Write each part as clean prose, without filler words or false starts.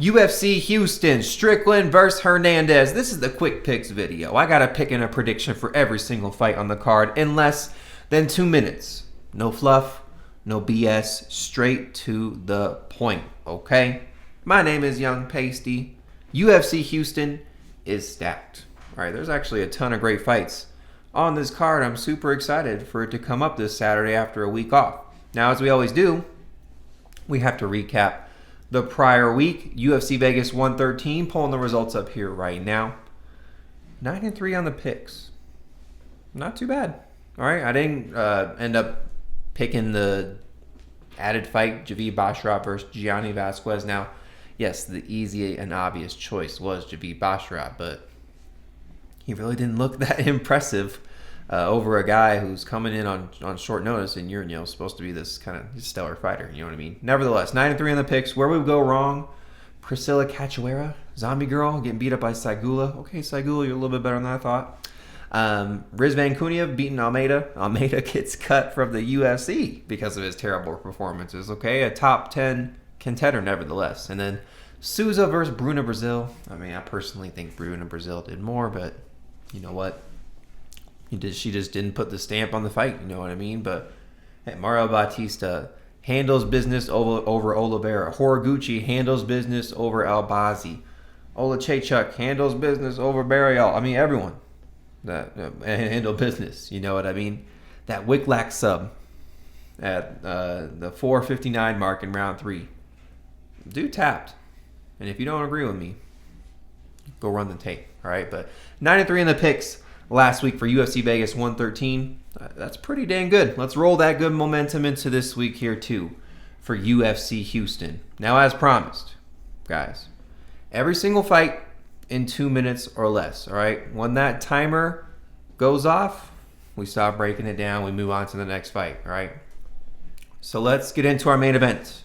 UFC Houston, Strickland versus Hernandez. This is the quick picks video. I got a pick and a prediction for every single fight on the card in less than 2 minutes. No fluff, no BS, straight to the point, okay? My name is Young Pasty. UFC Houston is stacked. All right, there's actually a ton of great fights on this card. I'm super excited for it to come up this Saturday after a week off. Now, as we always do, we have to recap the prior week. UFC Vegas 113, pulling the results up here right now. 9-3 on the picks. Not too bad. All right, I didn't end up picking the added fight, Javid Basharat versus Gianni Vasquez. Now, yes, the easy and obvious choice was Javid Basharat, but he really didn't look that impressive over a guy who's coming in on short notice, and you're supposed to be this kind of stellar fighter. You know what I mean? Nevertheless, 9-3 on the picks. Where would we go wrong? Priscilla Cachoeira, Zombie Girl, getting beat up by Saigula. Okay, Saigula, you're a little bit better than I thought. Rizvan Kuniev beating Almeida. Almeida gets cut from the UFC because of his terrible performances. Okay, a top 10 contender nevertheless. And then Souza versus Bruna Brazil. I mean, I personally think Bruna Brazil did more, but you know what? She just didn't put the stamp on the fight, you know what I mean? But hey, Mario Bautista handles business over Oliveira. Horiguchi handles business over Albazi. Olachechuk handles business over Barrial. I mean, everyone that handle business, you know what I mean? That Wicklack sub at the 4:59 mark in round 3. Dude tapped. And if you don't agree with me, go run the tape, all right? But 9-3 in the picks last week for UFC Vegas 113. That's pretty dang good. Let's roll that good momentum into this week here too for UFC Houston. Now, as promised, guys, every single fight in 2 minutes or less, all right? When that timer goes off, we stop breaking it down. We move on to the next fight, all right? So let's get into our main event.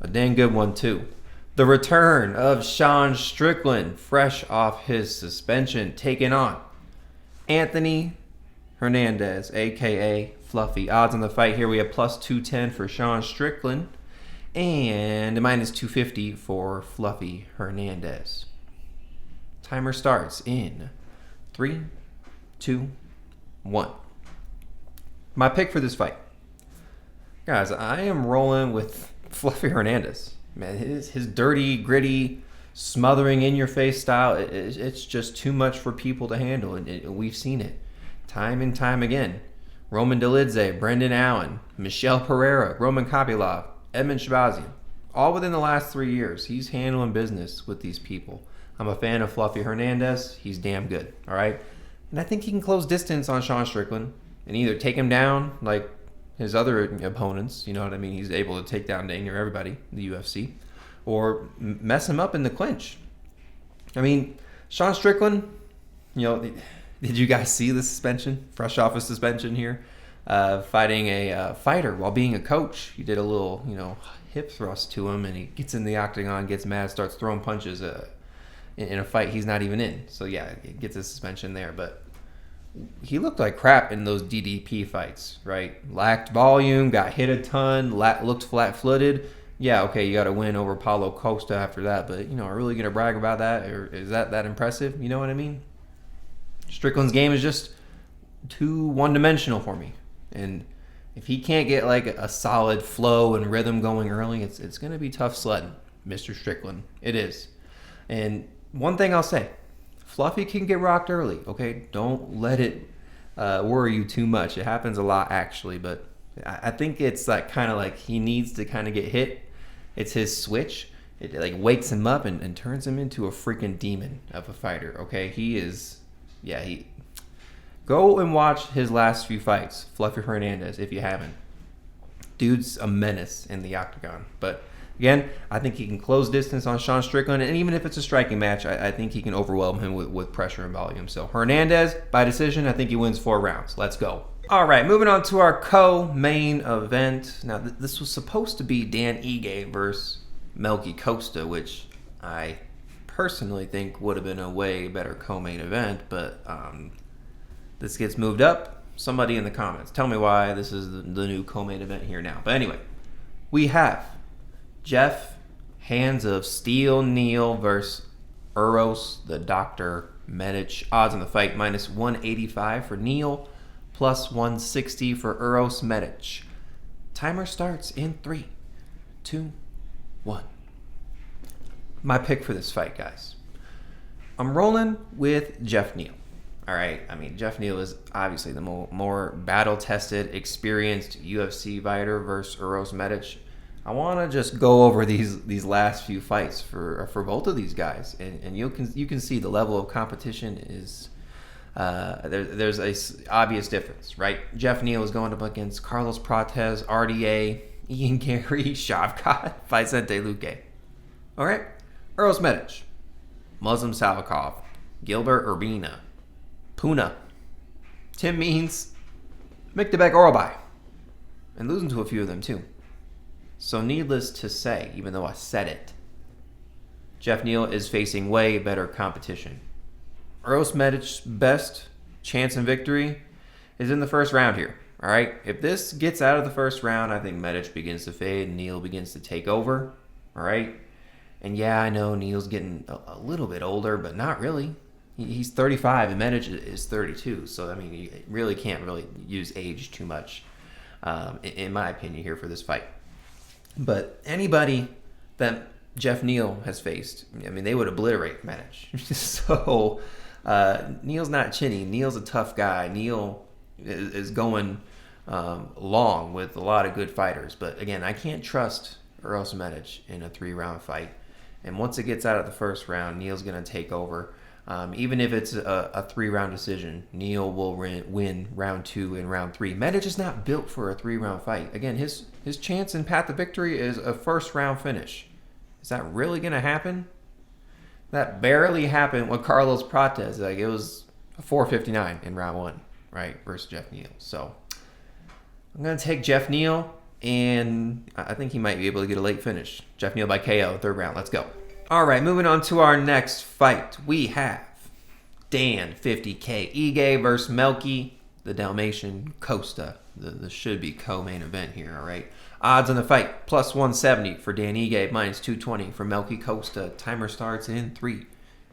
A dang good one too. The return of Sean Strickland, fresh off his suspension, taking on Anthony Hernandez, a.k.a. Fluffy. Odds on the fight here, we have plus 210 for Sean Strickland and minus 250 for Fluffy Hernandez. Timer starts in 3, 2, 1. My pick for this fight. Guys, I am rolling with Fluffy Hernandez. Man, his dirty, gritty, smothering in-your-face style, it's just too much for people to handle. And we've seen it time and time again. Roman Dolidze, Brendan Allen, Michelle Pereira, Roman Kopylov, Edmund Shabazian. All within the last 3 years, he's handling business with these people. I'm a fan of Fluffy Hernandez. He's damn good, all right? And I think he can close distance on Sean Strickland and either take him down like his other opponents, you know what I mean? He's able to take down dang near everybody in the UFC, or mess him up in the clinch. I mean, Sean Strickland, did you guys see the suspension? Fresh off a suspension here, fighting a fighter while being a coach. He did a little, hip thrust to him, and he gets in the octagon, gets mad, starts throwing punches in a fight he's not even in. So yeah, it gets a suspension there, but he looked like crap in those DDP fights, right? Lacked volume, got hit a ton, looked flat-footed. Yeah, okay, you got to win over Paulo Costa after that, but, are we really going to brag about that? Or is that impressive? You know what I mean? Strickland's game is just too one-dimensional for me. And if he can't get, like, a solid flow and rhythm going early, it's going to be tough sledding, Mr. Strickland. It is. And one thing I'll say, Fluffy can get rocked early, okay? Don't let it worry you too much. It happens a lot, actually, but I think it's kind of like he needs to kind of get hit. It's his switch. It like wakes him up and turns him into a freaking demon of a fighter, okay? Go and watch his last few fights, Fluffy Hernandez, if you haven't. Dude's a menace in the octagon, but again, I think he can close distance on Sean Strickland, and even if it's a striking match, I think he can overwhelm him with pressure and volume. So Hernandez, by decision, I think he wins 4 rounds. Let's go. All right, moving on to our co-main event. Now, this was supposed to be Dan Ige versus Melky Costa, which I personally think would have been a way better co-main event, but this gets moved up. Somebody in the comments, tell me why this is the new co-main event here now. But anyway, we have Jeff Hands of Steel Neal versus Uros, the Dr. Medic. Odds on the fight minus 185 for Neal, plus 160 for Uros Medic. Timer starts in 3, 2, 1. My pick for this fight, guys. I'm rolling with Jeff Neal. All right. I mean, Jeff Neal is obviously the more battle-tested, experienced UFC fighter versus Uros Medic. I want to just go over these last few fights for both of these guys, and you can see the level of competition is there's a obvious difference, right? Jeff Neal is going up against Carlos Prates, RDA, Ian Gary, Shavkat, Vicente Luque. All right, Uros Medic, Muslim Salikov, Gilbert Urbina, Puna, Tim Means, Miktabek Orobai, and losing to a few of them too. So needless to say, even though I said it, Jeff Neal is facing way better competition. Uros Medic's best chance in victory is in the first round here. All right, if this gets out of the first round, I think Medic begins to fade and Neal begins to take over. All right, and yeah, I know Neal's getting a little bit older, but not really. He's 35 and Medic is 32, so I mean, you really can't really use age too much, in my opinion, here for this fight. But anybody that Jeff Neal has faced, I mean, they would obliterate Medic. So Neal's not chinny. Neal's a tough guy. Neal is going long with a lot of good fighters. But again, I can't trust Uros Medic in a 3-round fight. And once it gets out of the first round, Neal's going to take over. Even if it's a 3-round decision, Neal will win round 2 and round 3. Medic is not built for a 3-round fight. Again, his chance and path to victory is a first-round finish. Is that really going to happen? That barely happened with Carlos Prates. Like, it was a 4:59 in round 1, right, versus Jeff Neal. So I'm going to take Jeff Neal, and I think he might be able to get a late finish. Jeff Neal by KO, 3rd round. Let's go. All right, moving on to our next fight. We have Dan 50K Ige versus Melky, the Dalmatian Costa. The should-be co-main event here, all right? Odds on the fight, plus 170 for Dan Ige, minus 220 for Melky Costa. Timer starts in 3,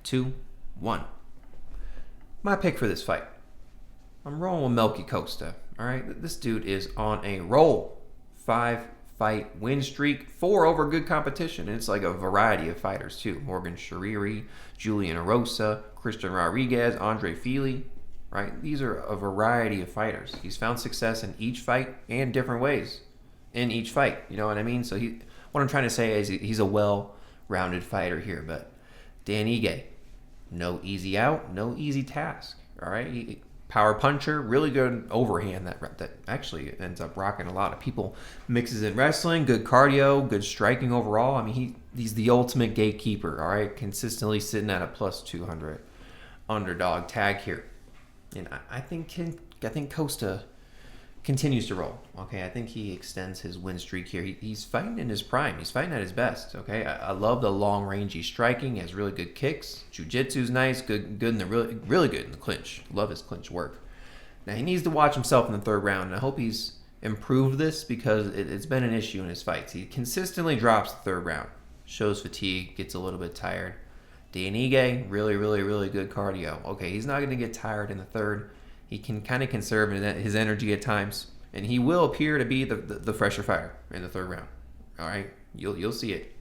2, 1. My pick for this fight. I'm rolling with Melky Costa, all right? This dude is on a roll. 5-fight win streak, 4 over good competition. And it's like a variety of fighters too. Morgan Shariri, Julian Arosa, Christian Rodriguez, Andre Fili, right? These are a variety of fighters. He's found success in each fight and different ways in each fight. You know what I mean? So what I'm trying to say is he's a well-rounded fighter here. But Dan Ige, no easy out, no easy task. All right? Power puncher, really good overhand that actually ends up rocking a lot of people. Mixes in wrestling, good cardio, good striking overall. I mean, he's the ultimate gatekeeper, all right? Consistently sitting at a plus 200 underdog tag here. And I think Costa continues to roll, okay? I think he extends his win streak here. He's fighting in his prime. He's fighting at his best, okay? I love the long-rangey striking. He has really good kicks. Jiu-jitsu's nice, good in the really good in the clinch. Love his clinch work. Now, he needs to watch himself in the 3rd round, and I hope he's improved this because it's been an issue in his fights. He consistently drops the 3rd round, shows fatigue, gets a little bit tired. Dan Ige, really good cardio. Okay, he's not going to get tired in the 3rd. He can kind of conserve his energy at times, and he will appear to be the fresher fighter in the 3rd round. All right, you'll see it.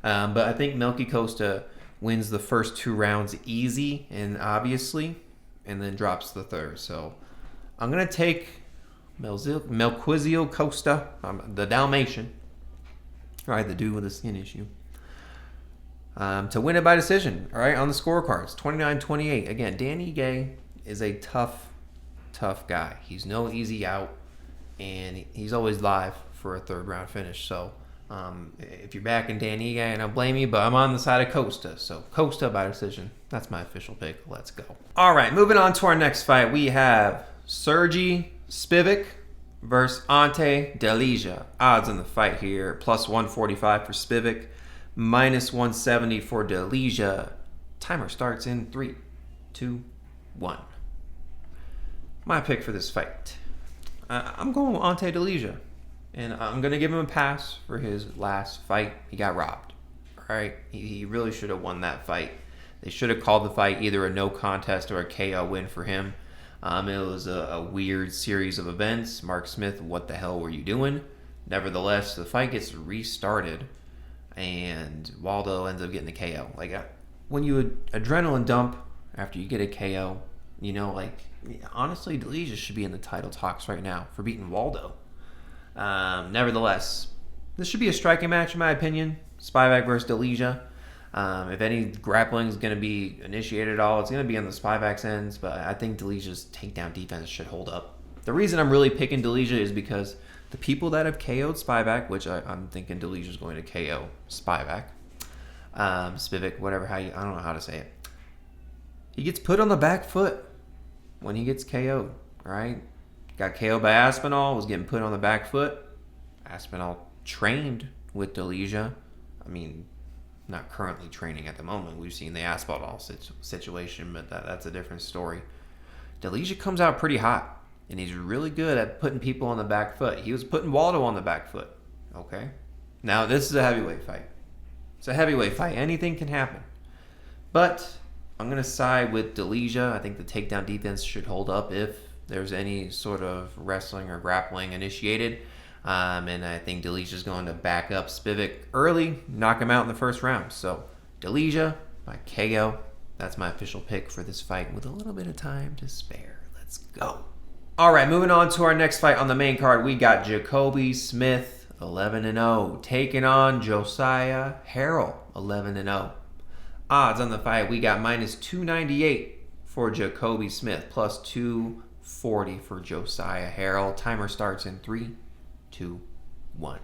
But I think Melky Costa wins the first 2 rounds easy and obviously, and then drops the 3rd. So I'm gonna take Melquizio Costa, the Dalmatian, all right, the dude with the skin issue, to win it by decision. All right, on the scorecards, 29-28. Again, Dan Ige is a tough guy. He's no easy out, and he's always live for a 3rd round finish. So if you're backing Dan Ige, and I blame you, but I'm on the side of Costa. So Costa by decision. That's my official pick. Let's go. All right, moving on to our next fight. We have Sergey Spivac versus Ante Delija. Odds on the fight here, plus 145 for Spivac, minus 170 for Delija. Timer starts in 3, 2, 1. My pick for this fight. I'm going with Ante Delija, and I'm going to give him a pass for his last fight. He got robbed. right? He really should have won that fight. They should have called the fight either a no contest or a KO win for him. It was a weird series of events. Mark Smith, what the hell were you doing? Nevertheless, the fight gets restarted, and Waldo ends up getting the KO. Like, when you adrenaline dump after you get a KO, you know, like, honestly, Delija should be in the title talks right now for beating Waldo. Nevertheless, this should be a striking match, in my opinion. Spivac versus Delija. If any grappling is going to be initiated at all, it's going to be on the Spivac's ends, but I think Delija's takedown defense should hold up. The reason I'm really picking Delija is because the people that have KO'd Spivac, which I'm thinking Delija's going to KO Spivac, Spivac, whatever, I don't know how to say it. He gets put on the back foot when he gets KO'd, right? Got KO'd by Aspinall, was getting put on the back foot. Aspinall trained with Delija. I mean, not currently training at the moment. We've seen the Aspinall situation, but that's a different story. Delija comes out pretty hot, and he's really good at putting people on the back foot. He was putting Waldo on the back foot, okay? Now, this is a heavyweight fight. It's a heavyweight fight. Anything can happen. But I'm going to side with Delija. I think the takedown defense should hold up if there's any sort of wrestling or grappling initiated. And I think Delija's going to back up Spivac early, knock him out in the first round. So, Delija by KO. That's my official pick for this fight with a little bit of time to spare. Let's go. All right, moving on to our next fight on the main card. We got Jacoby Smith, 11-0, taking on Josiah Harrell, 11-0. Odds on the fight, we got minus 298 for Jacoby Smith, plus 240 for Josiah Harrell. Timer starts in 3, 2, 1.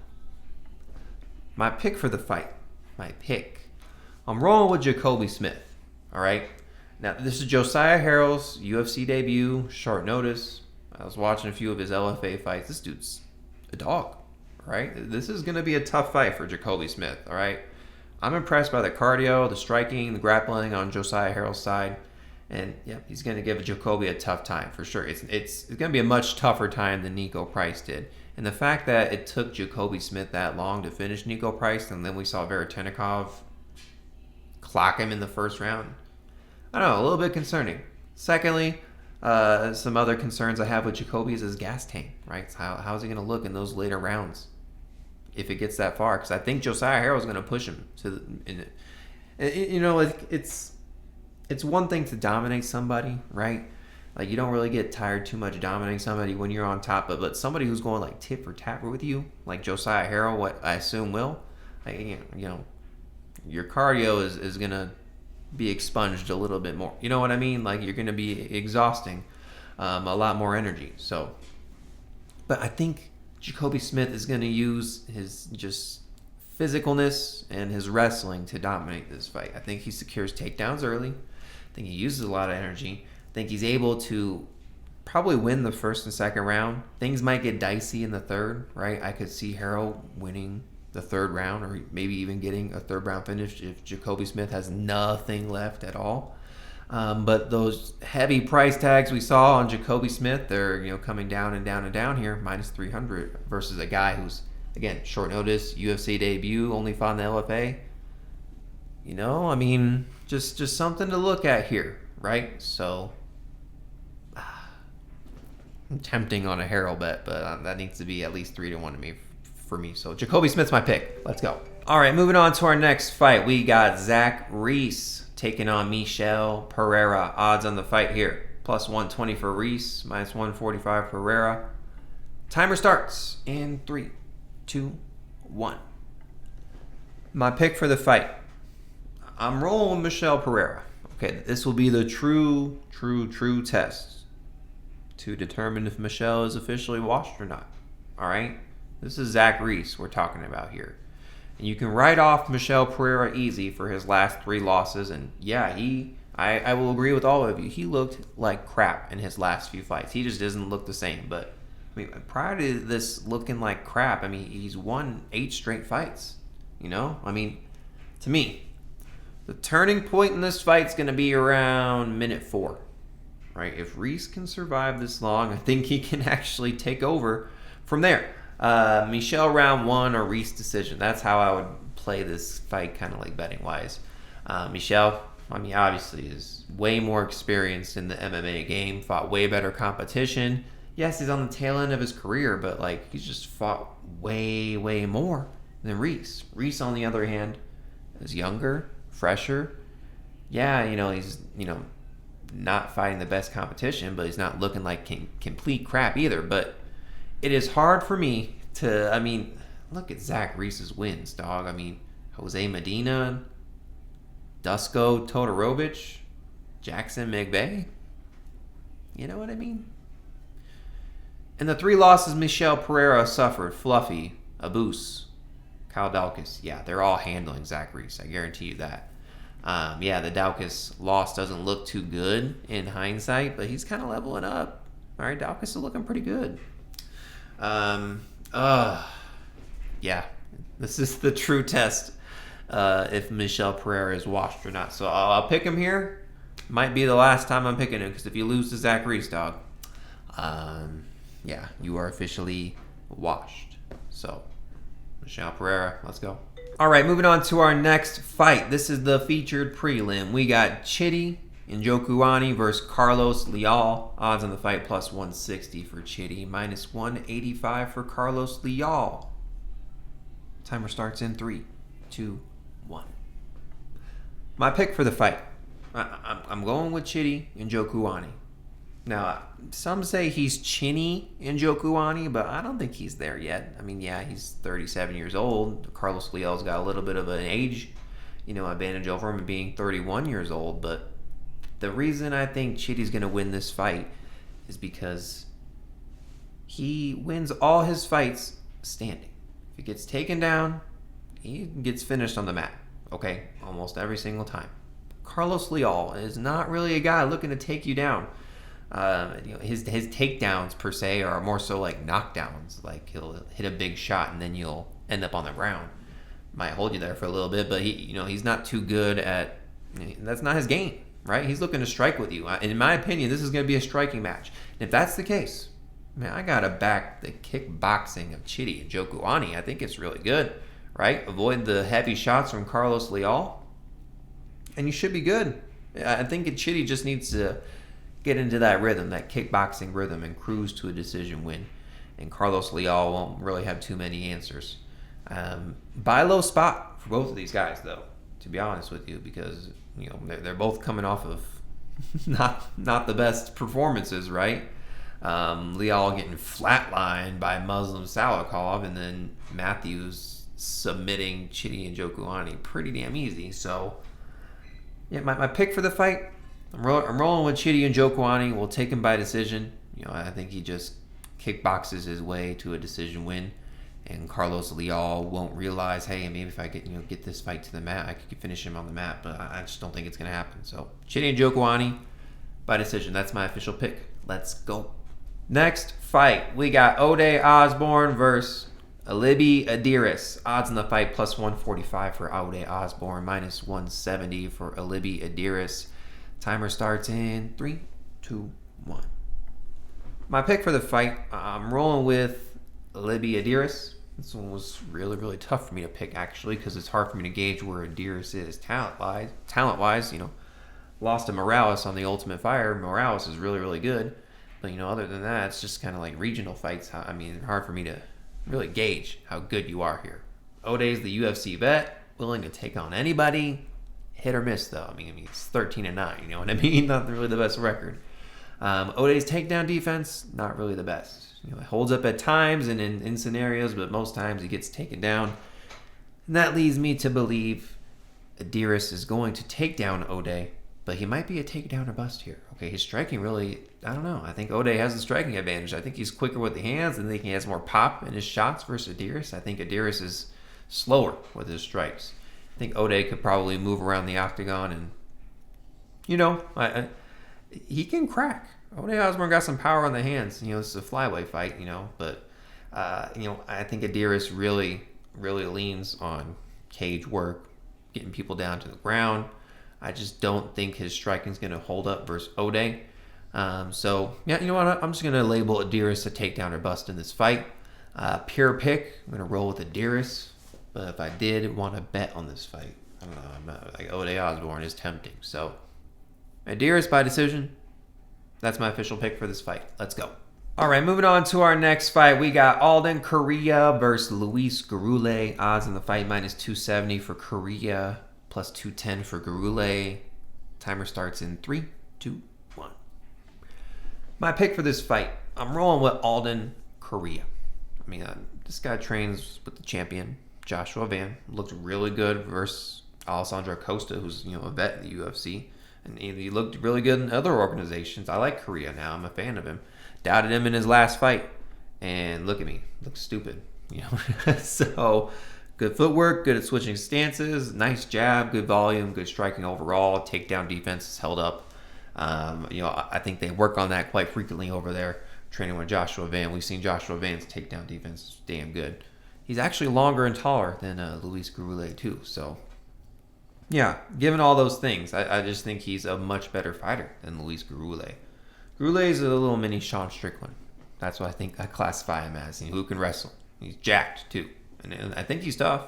My pick for the fight. I'm rolling with Jacoby Smith. All right. Now, this is Josiah Harrell's UFC debut, short notice. I was watching a few of his LFA fights. This dude's a dog, right? This is going to be a tough fight for Jacoby Smith, all right? I'm impressed by the cardio, the striking, the grappling on Josiah Harrell's side. And, yeah, he's going to give Jacoby a tough time for sure. It's going to be a much tougher time than Niko Price did. And the fact that it took Jacoby Smith that long to finish Niko Price, and then we saw Veretennikov clock him in the first round, I don't know, a little bit concerning. Secondly, some other concerns I have with Jacoby is his gas tank, right? How is he going to look in those later rounds if it gets that far? Because I think Josiah Harrell is going to push him to you know, it's one thing to dominate somebody, right? Like, you don't really get tired too much dominating somebody when you're on top, but somebody who's going like tit for tat with you, like Josiah Harrell, what I assume will, like, you know, your cardio is going to be expunged a little bit more. You know what I mean? Like, you're going to be exhausting a lot more energy. So, but I think Jacoby Smith is going to use his just physicalness and his wrestling to dominate this fight. I think he secures takedowns early. I think he uses a lot of energy. I think he's able to probably win the first and second round. Things might get dicey in the third, right? I could see Harrell winning the third round, or maybe even getting a third round finish if Jacoby Smith has nothing left at all. But those heavy price tags we saw on Jacoby Smith, they're coming down and down and down here, minus 300 versus a guy who's, again, short notice, UFC debut, only fought in the LFA. I mean, just something to look at here, right? So I'm tempting on a Harrell bet, but that needs to be at least 3-1 for me. So Jacoby Smith's my pick. Let's go. All right, moving on to our next fight. We got Zach Reese taking on Michel Pereira. Odds on the fight here. Plus 120 for Reese, minus 145 for Pereira. Timer starts in 3, 2, 1. My pick for the fight. I'm rolling with Michel Pereira. Okay, this will be the true test to determine if Michel is officially washed or not. All right? This is Zach Reese we're talking about here. And you can write off Michel Pereira easy for his last 3 losses. And yeah, I will agree with all of you. He looked like crap in his last few fights. He just doesn't look the same. But I mean, prior to this looking like crap, I mean, he's won 8 straight fights. I mean, to me, the turning point in this fight is going to be around minute 4. Right? If Reese can survive this long, I think he can actually take over from there. Michel round 1 or Reese decision. That's how I would play this fight kind of like betting wise. Michel, I mean, obviously is way more experienced in the MMA game, fought way better competition. Yes, he's on the tail end of his career, but like he's just fought way, way more than Reese. Reese, on the other hand, is younger, fresher. Yeah, he's, not fighting the best competition, but he's not looking like complete crap either. But it is hard for me to, look at Zach Reese's wins, dog. Jose Medina, Dusko Todorovic, Jackson McVeigh. You know what I mean? And the 3 losses Michel Pereira suffered, Fluffy, Abus, Kyle Daukaus. Yeah, they're all handling Zach Reese. I guarantee you that. The Daukaus loss doesn't look too good in hindsight, but he's kind of leveling up. All right, Daukaus is looking pretty good. This is the true test if Michel Pereira is washed or not. So I'll pick him here. Might be the last time I'm picking him, because if you lose to Zach Reese, dog, you are officially washed. So, Michel Pereira, let's go. All right, moving on to our next fight. This is the featured prelim. We got Chidi Njokuani versus Carlos Leal. Odds on the fight plus 160 for Chidi, minus 185 for Carlos Leal. Timer starts in 3, 2, 1. My pick for the fight. I'm going with Chidi Njokuani. Now, some say he's Chinny Njokuani, but I don't think he's there yet. He's 37 years old. Carlos Leal's got a little bit of an age, advantage over him being 31 years old. But the reason I think Chidi's going to win this fight is because he wins all his fights standing. If he gets taken down, he gets finished on the mat. Okay, almost every single time. Carlos Leal is not really a guy looking to take you down. His takedowns per se are more so like knockdowns. Like he'll hit a big shot and then you'll end up on the ground. Might hold you there for a little bit, but he's not too good at. That's not his game, right? He's looking to strike with you. In my opinion, this is going to be a striking match. And if that's the case, man, I gotta back the kickboxing of Chidi Njokuani. I think it's really good, right? Avoid the heavy shots from Carlos Leal, and you should be good. I think Chidi just needs to get into that rhythm, that kickboxing rhythm, and cruise to a decision win. And Carlos Leal won't really have too many answers. Buy low spot for both of these guys, though, to be honest with you, because they're both coming off of not the best performances, right? Leal getting flatlined by Muslim Salikov, and then Matthews submitting Chidi Njokuani pretty damn easy. So, yeah, my pick for the fight, I'm rolling with Chidi Njokuani. We'll take him by decision. I think he just kickboxes his way to a decision win, and Carlos Leal won't realize, hey, maybe if I get this fight to the mat, I could finish him on the mat. But I just don't think it's going to happen. So Chidi Njokuani by decision. That's my official pick. Let's go. Next fight, we got Ode Osbourne versus Alibi Idiris. Odds in the fight plus 145 for Ode Osbourne, minus 170 for Alibi Idiris. Timer starts in 3, 2, 1. My pick for the fight, I'm rolling with Alibi Idiris. This one was really, really tough for me to pick, actually, because it's hard for me to gauge where Idiris is talent-wise. Lost to Morales on the Ultimate Fire. Morales is really, really good. But, other than that, it's just kind of like regional fights. Hard for me to really gauge how good you are here. Ode's the UFC vet, willing to take on anybody. Hit or miss, though. It's 13-9. You know what I mean? Not really the best record. Ode's takedown defense, not really the best. It holds up at times and in scenarios, but most times he gets taken down. And that leads me to believe Idiris is going to take down Ode, but he might be a takedown or bust here. Okay, his striking really, I don't know. I think Ode has the striking advantage. I think he's quicker with the hands, and I think he has more pop in his shots versus Idiris. I think Idiris is slower with his strikes. I think Ode could probably move around the octagon, and he can crack. Ode Osbourne got some power on the hands. This is a flyweight fight. But I think Idiris really, really leans on cage work, getting people down to the ground. I just don't think his striking is going to hold up versus Ode. So yeah, you know what? I'm just going to label Idiris a takedown or bust in this fight. Pure pick. I'm going to roll with Idiris. But if I did want to bet on this fight, I don't know. I'm not, like Osbourne is tempting. So Idiris by decision. That's my official pick for this fight. Let's go. All right, moving on to our next fight. We got Coria versus Luis Gurule. Odds in the fight -270 for Coria, +210 for Gurule. Timer starts in 3, 2, 1. My pick for this fight, I'm rolling with Coria. I mean, this guy trains with the champion, Joshua Van. Looked really good versus Alessandro Costa, who's a vet in the UFC. And he looked really good in other organizations. I like Coria now. I'm a fan of him. Doubted him in his last fight. And look at me. Looks stupid. So, good footwork, good at switching stances, nice jab, good volume, good striking overall. Takedown defense is held up. I think they work on that quite frequently over there, training with Joshua Van. We've seen Joshua Van's takedown defense is damn good. He's actually longer and taller than Luis Gurule too. So, yeah, given all those things, I just think he's a much better fighter than Luis Gurule. Gurule is a little mini Sean Strickland. That's what I think I classify him as. Who can wrestle. He's jacked too. And I think he's tough.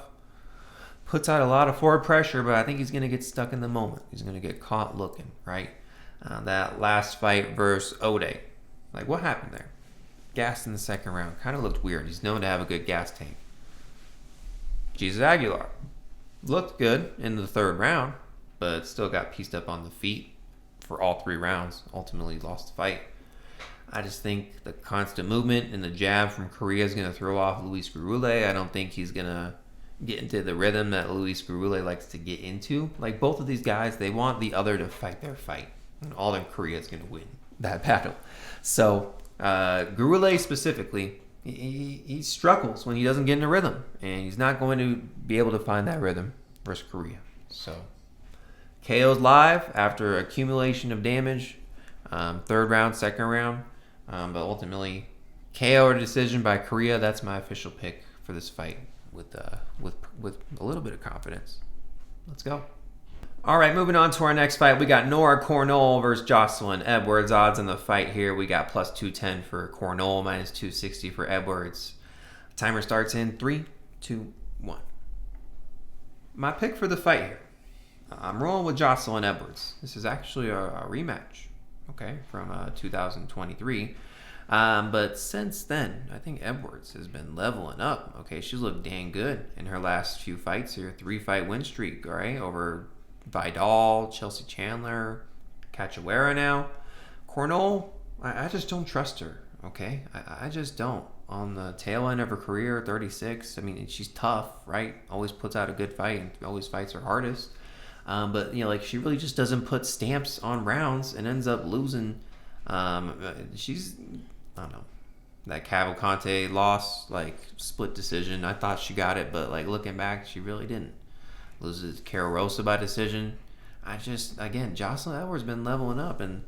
Puts out a lot of forward pressure, but I think he's going to get stuck in the moment. He's going to get caught looking, right? That last fight versus Ode. Like, what happened there? Gassed in the second round. Kind of looked weird. He's known to have a good gas tank. Jesus Aguilar. Looked good in the third round, but still got pieced up on the feet for all 3 rounds. Ultimately lost the fight. I just think the constant movement and the jab from Coria is going to throw off Luis Gurule. I don't think he's going to get into the rhythm that Luis Gurule likes to get into. Like, both of these guys, they want the other to fight their fight. And Coria is going to win that battle. So, Gurule specifically, he struggles when he doesn't get in a rhythm. And he's not going to be able to find that rhythm versus Coria. So, KO's live after accumulation of damage. Third round, second round. But ultimately, KO or decision by Coria. That's my official pick for this fight with a little bit of confidence. Let's go. All right, moving on to our next fight. We got Nora Cornolle versus Jocelyn Edwards. Odds in the fight here. We got +210 for Cornolle, -260 for Edwards. Timer starts in 3, 2, 1. My pick for the fight here. I'm rolling with Jocelyn Edwards. This is actually a rematch, okay, from 2023. But since then, I think Edwards has been leveling up. Okay, she's looked dang good in her last few fights here. 3-fight win streak, right? Over Vidal, Chelsea Chandler, Cachoeira now. Cornolle, I just don't trust her, okay? I just don't. On the tail end of her career, 36, I mean, she's tough, right? Always puts out a good fight and always fights her hardest. But, she really just doesn't put stamps on rounds and ends up losing. She's, I don't know, that Cavalcante loss, split decision. I thought she got it, but, looking back, she really didn't. Loses Carol Rosa by decision. Jocelyn Edwards been leveling up, and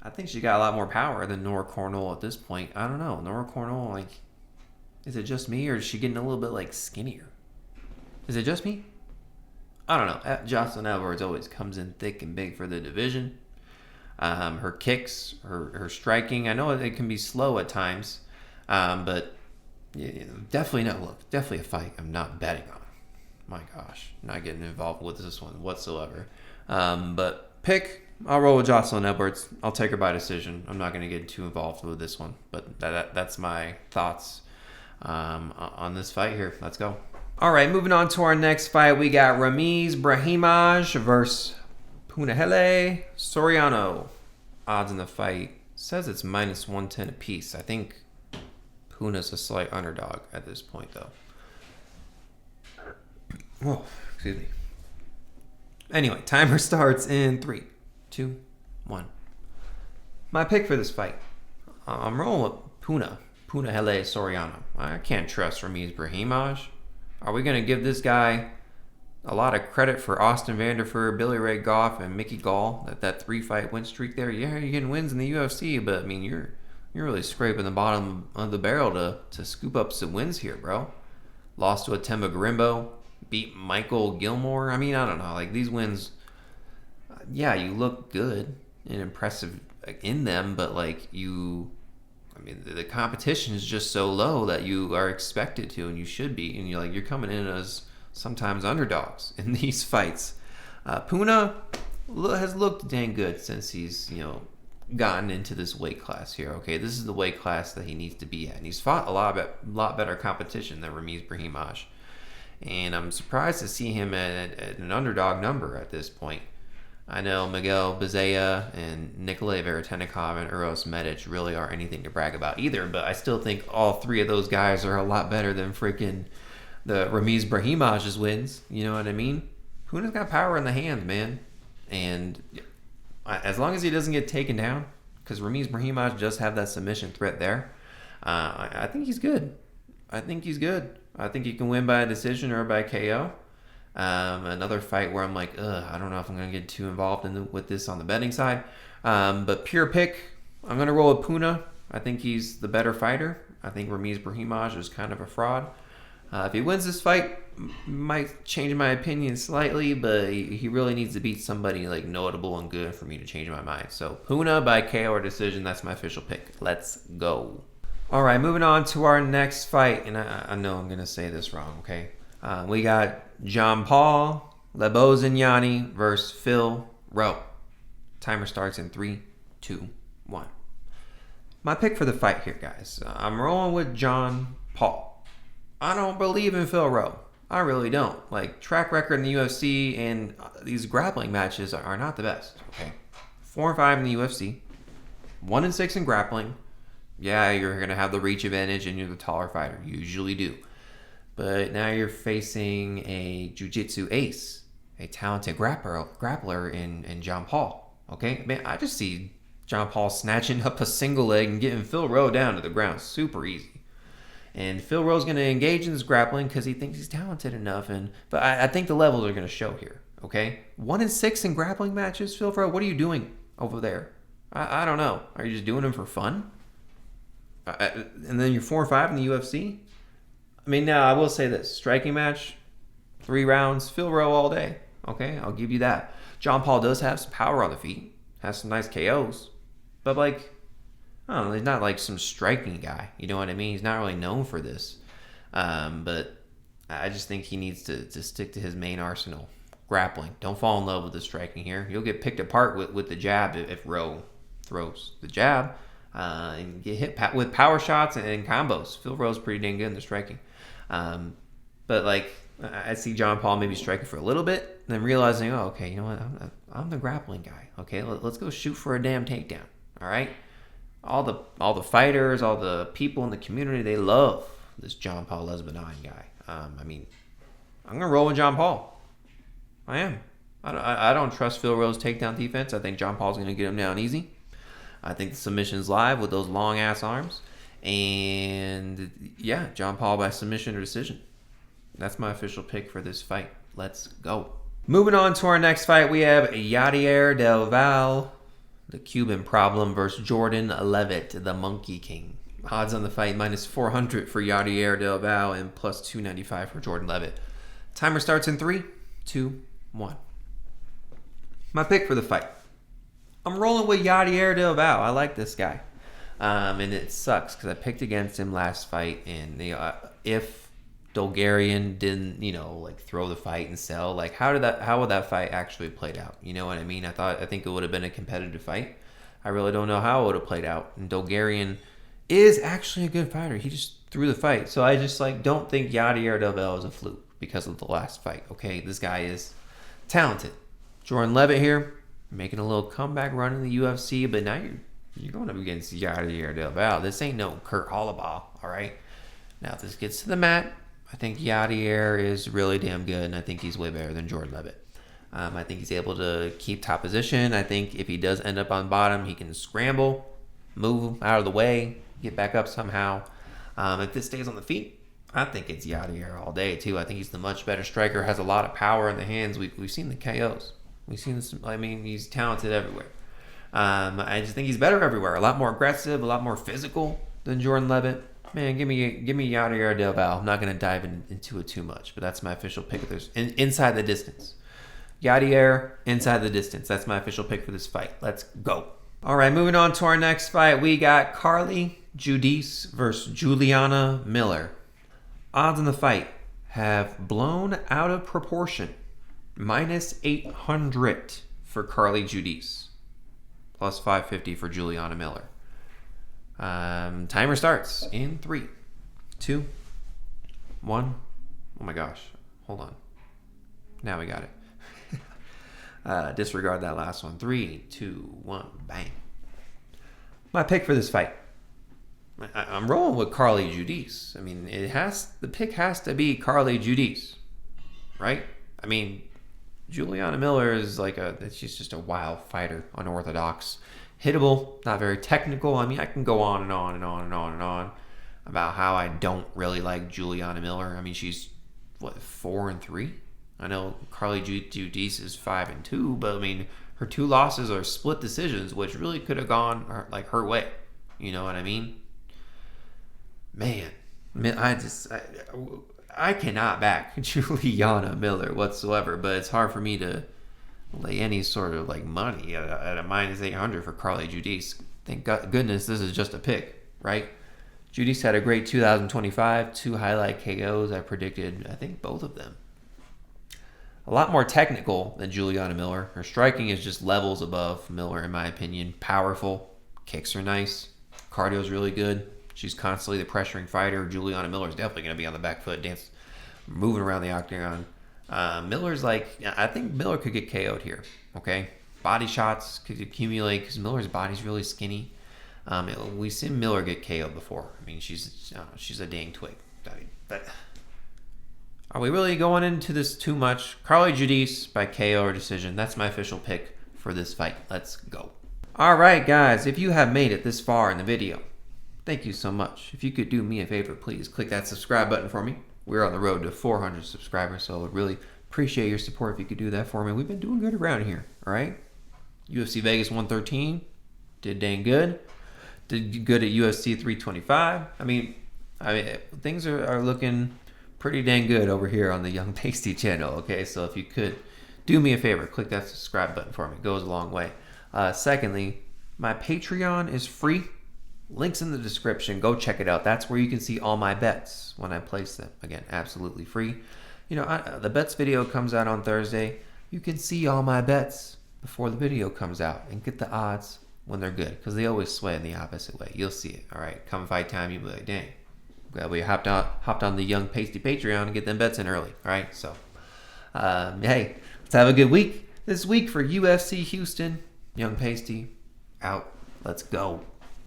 I think she got a lot more power than Nora Cornolle at this point. I don't know. Nora Cornolle, is it just me, or is she getting a little bit, skinnier? Is it just me? I don't know. Jocelyn Edwards always comes in thick and big for the division. Her kicks, her striking, I know it can be slow at times, but definitely a fight I'm not betting on. My gosh, not getting involved with this one whatsoever. But I'll roll with Jocelyn Edwards. I'll take her by decision. I'm not going to get too involved with this one, but that's my thoughts on this fight here. Let's go. All right, moving on to our next fight. We got Brahimaj versus Punahele Soriano. Odds in the fight says it's -110 apiece. I think Puna's a slight underdog at this point, though. Oh, excuse me. Anyway, timer starts in 3, 2, 1. My pick for this fight. I'm rolling with Punahele Soriano. I can't trust Ramiz Brahimaj. Are we going to give this guy a lot of credit for Austin Vanderford, Billy Ray Goff, and Mickey Gall? That 3-fight win streak there. Yeah, you're getting wins in the UFC, but I mean, you're really scraping the bottom of the barrel to scoop up some wins here, bro. Lost to Atemba Garimbo, beat Michael Gilmore. I mean, I don't know. These wins, yeah, you look good and impressive in them, but you I mean, the competition is just so low that you are expected to, and you should be, and you're coming in as sometimes underdogs in these fights. Puna has looked dang good since he's gotten into this weight class here. Okay, this is the weight class that he needs to be at, and he's fought a lot better competition than Brahimaj, and I'm surprised to see him at an underdog number at this point. I know Miguel Bezea and Nikolay Veretennikov and Uros Medic really aren't anything to brag about either, but I still think all three of those guys are a lot better than freaking the Ramiz Brahimaj's wins. You know what I mean? Puna's got power in the hands, man. And as long as he doesn't get taken down, because Ramiz Brahimaj does have that submission threat there, I think he's good. I think he can win by a decision or by KO. Another fight where I'm like, I don't know if I'm going to get too involved with this on the betting side. But pure pick, I'm going to roll with Puna. I think he's the better fighter. I think Ramiz Brahimaj is kind of a fraud. If he wins this fight, might change my opinion slightly, but he really needs to beat somebody like notable and good for me to change my mind. So Puna by KO or decision, that's my official pick. Let's go. All right, moving on to our next fight, and I know I'm going to say this wrong, okay? We got Jean-Paul Lebozignani versus Phil Rowe. Timer starts in 3, 2, 1. My pick for the fight here, guys. I'm rolling with John Paul. I don't believe in Phil Rowe. I really don't. Like, track record in the UFC and these grappling matches are not the best, okay? 4-5 in the UFC. 1-6 in grappling. Yeah, you're going to have the reach advantage and you're the taller fighter. You usually do. But now you're facing a jiu-jitsu ace, a talented grappler in John Paul. Okay? Man, I just see John Paul snatching up a single leg and getting Phil Rowe down to the ground. Super easy. And Phil Rowe's going to engage in this grappling because he thinks he's talented enough. But I think the levels are going to show here. Okay? 1-6 in grappling matches, Phil Rowe. What are you doing over there? I don't know. Are you just doing them for fun? And then you're 4-5 in the UFC? I mean, now I will say this. Striking match, 3 rounds, Phil Rowe all day. Okay, I'll give you that. John Paul does have some power on the feet. Has some nice KOs. But I don't know, he's not like some striking guy. You know what I mean? He's not really known for this. But I just think he needs to stick to his main arsenal. Grappling. Don't fall in love with the striking here. You'll get picked apart with the jab if Rowe throws the jab. And get hit with power shots and combos. Phil Rowe's pretty dang good in the striking. But I see John Paul maybe striking for a little bit, and then realizing, oh, okay, you know what? I'm the grappling guy. Okay, let's go shoot for a damn takedown. All right. All the fighters, all the people in the community, they love this John Paul Lesbian guy. I'm gonna roll with John Paul. I am. I don't trust Phil Rowe's takedown defense. I think John Paul's gonna get him down easy. I think the submission's live with those long-ass arms. And, yeah, John Paul by submission or decision. That's my official pick for this fight. Let's go. Moving on to our next fight, we have Yadier Del Valle, the Cuban problem, versus Jordan Leavitt, the Monkey King. Odds on the fight, -400 for Yadier Del Valle and +295 for Jordan Leavitt. Timer starts in 3, 2, 1. My pick for the fight. I'm rolling with Yadier Del Valle. I like this guy. And it sucks because I picked against him last fight. And if Dolgarian didn't, throw the fight and sell, how would that fight actually played out? You know what I mean? I think it would have been a competitive fight. I really don't know how it would have played out. And Dolgarian is actually a good fighter. He just threw the fight. So I just don't think Yadier Del Valle is a fluke because of the last fight. Okay, this guy is talented. Jordan Leavitt here. Making a little comeback run in the UFC, but now you're going up against Yadier Del Valle. This ain't no Kurt Hollabaugh, all right? Now, if this gets to the mat, I think Yadier is really damn good, and I think he's way better than Jordan Leavitt. I think he's able to keep top position. I think if he does end up on bottom, he can scramble, move out of the way, get back up somehow. If this stays on the feet, I think it's Yadier all day, too. I think he's the much better striker, has a lot of power in the hands. We've seen the KOs. We've seen this. He's talented everywhere. I just think he's better everywhere. A lot more aggressive, a lot more physical than Jordan Leavitt. Man, give me Yadier Del Valle. I'm not going to dive into it too much, but that's my official pick. There's inside the distance. Yadier, inside the distance. That's my official pick for this fight. Let's go. All right, moving on to our next fight. We got Carly Judice versus Juliana Miller. Odds in the fight have blown out of proportion. Minus 800 for Carly Judice. Plus 550 for Juliana Miller. Timer starts in 3, 2, 1. Oh my gosh. Hold on. Now we got it. Disregard that last one. 3, 2, 1. Bang. My pick for this fight. I'm rolling with Carly Judice. I mean, the pick has to be Carly Judice, right? I mean, Juliana Miller is she's just a wild fighter, unorthodox, hittable, not very technical. I mean, I can go on and on and on and on and on about how I don't really like Juliana Miller. I mean, she's 4-3. I know Carly Judice is 5-2, but I mean, her 2 losses are split decisions, which really could have gone her way. You know what I mean? Man, I cannot back Juliana Miller whatsoever, but it's hard for me to lay any sort of money at a minus 800 for Carly Judice. Thank goodness this is just a pick, right? Judice had a great 2025, 2 highlight KOs. I predicted, I think, both of them. A lot more technical than Juliana Miller. Her striking is just levels above Miller, in my opinion. Powerful, kicks are nice, cardio is really good. She's constantly the pressuring fighter. Juliana Miller is definitely going to be on the back foot, moving around the octagon. Miller's I think Miller could get KO'd here, okay? Body shots could accumulate because Miller's body's really skinny. We've seen Miller get KO'd before. I mean, she's a dang twig. But are we really going into this too much? Carly Judice by KO or decision. That's my official pick for this fight. Let's go. All right, guys. If you have made it this far in the video, thank you so much. If you could do me a favor, please click that subscribe button for me. We're on the road to 400 subscribers, so I would really appreciate your support if you could do that for me. We've been doing good around here, all right? UFC Vegas 113, did dang good. Did good at UFC 325. I mean, things are looking pretty dang good over here on the Young Pasty channel, okay? So if you could do me a favor, click that subscribe button for me. It goes a long way. Secondly, my Patreon is free. Links in the description. Go check it out. That's where you can see all my bets when I place them. Again, absolutely free. You know, the bets video comes out on Thursday. You can see all my bets before the video comes out and get the odds when they're good, because they always sway in the opposite way. You'll see it. All right, come fight time, you'll be like, dang, glad we hopped on the Young Pasty Patreon and get them bets in early. All right, so hey, let's have a good week this week for UFC Houston. Young Pasty out. Let's go.